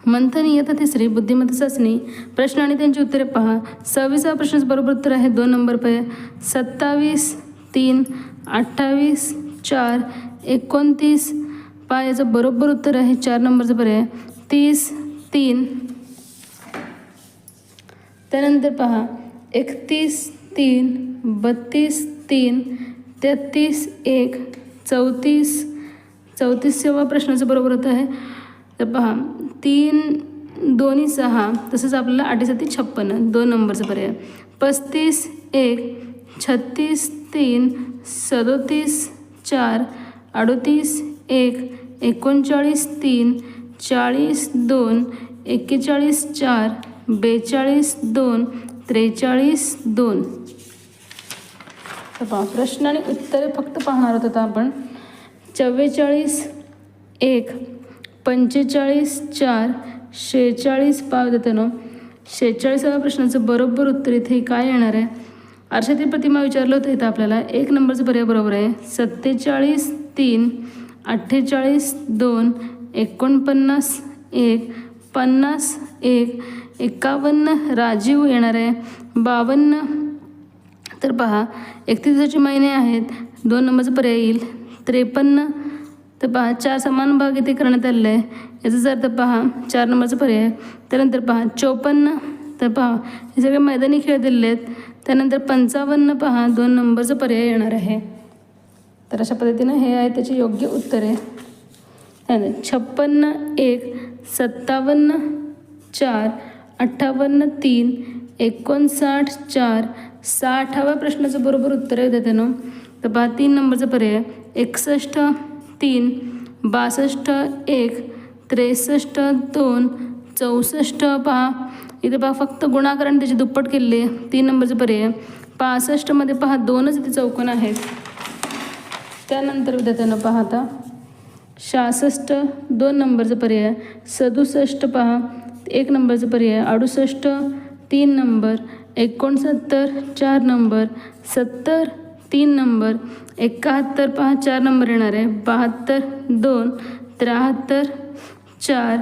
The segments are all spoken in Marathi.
मंथन इयत्ता तिसरी बुद्धिमत्ता चाचणी प्रश्न आणि त्यांची उत्तरे पहा. 26वा प्रश्नाचं बरोबर उत्तर आहे 2 नंबर पर्याय. 27, 3, 28, 4, 29 पहा याचं बरोबर उत्तर आहे 4 नंबरचं पर्याय. 30, 3 त्यानंतर पहा 31, 3, 32, 3, 33, 1, 34वा प्रश्नाचं बरोबर उत्तर आहे. तर पहा 3, 2, 6 तसंच आपल्याला 8 7 56 2 नंबरचं पर्याय. 35, 1, 36, 3, 37, 4, 38, 1, 39, 3, 40, 2, 41, 4, 42, 2, 43, 2. तर पहा प्रश्न आणि उत्तरे फक्त पाहणार होतो आपण. 44, 1, 45, 4, 46 पाव देताना 46व्या प्रश्नाचं बरोबर उत्तर इथे काय येणार आहे. आरशातील प्रतिमा विचारलं होतं इथं आपल्याला 1 नंबरचं पर्याय बरोबर आहे. 47, 3, 48, 2, 49, 1, 50, 1, 51 राजीव येणार आहे. 52 तर पहा 31 दिवसाचे महिने आहेत 2 नंबरचं पर्याय येईल. 53 तर पहा 4 समान भाग इथे करण्यात आलेला आहे याचा अर्थ पहा 4 नंबरचा पर्याय. त्यानंतर पहा 54 तर पहा हे सगळे मैदानी खेळ दिलेले आहेत. त्यानंतर 55 पहा 2 नंबरचा पर्याय येणार आहे. तर अशा पद्धतीनं हे आहे त्याचे योग्य उत्तरे. त्यानंतर 56, 1, 57, 4, 58, 3, 59, 4, 60व्या प्रश्नाचं बरोबर उत्तर आहे देताना. तर पहा 3 नंबरचा पर्याय. 61, 3, 62, 1, 63, 2, 64 पहा इथे पहा फक्त गुणाकाराने त्याची दुप्पट केलेली आहे. 3 नंबरचा पर्याय. 65मध्ये पहा 2च इथे चौकोन आहेत. त्यानंतर विद्यार्थ्यांना पहा आता 66 2 नंबरचा पर्याय. 67 पहा 1 नंबरचा पर्याय. 68 3 नंबर. 69 4 नंबर. 70 3 नंबर. 71 पहा 4 नंबर येणार आहे. 72 2, 73 4,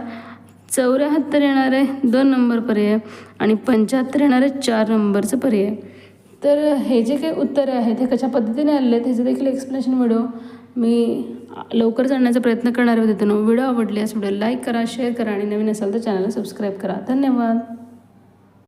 74 येणार आहे 2 नंबर पर्याय आणि 75 येणार आहे 4 नंबरचं पर्याय. तर हे जे काही उत्तरे आहेत हे कशा पद्धतीने आलेले आहेत ह्याचं देखील एक्सप्लेनेशन व्हिडिओ मी लवकरच आणण्याचा प्रयत्न करणार होते. व्हिडिओ आवडल्यास व्हिडिओ लाईक करा, शेअर करा आणि नवीन असाल तर चॅनलला सबस्क्राईब करा. धन्यवाद.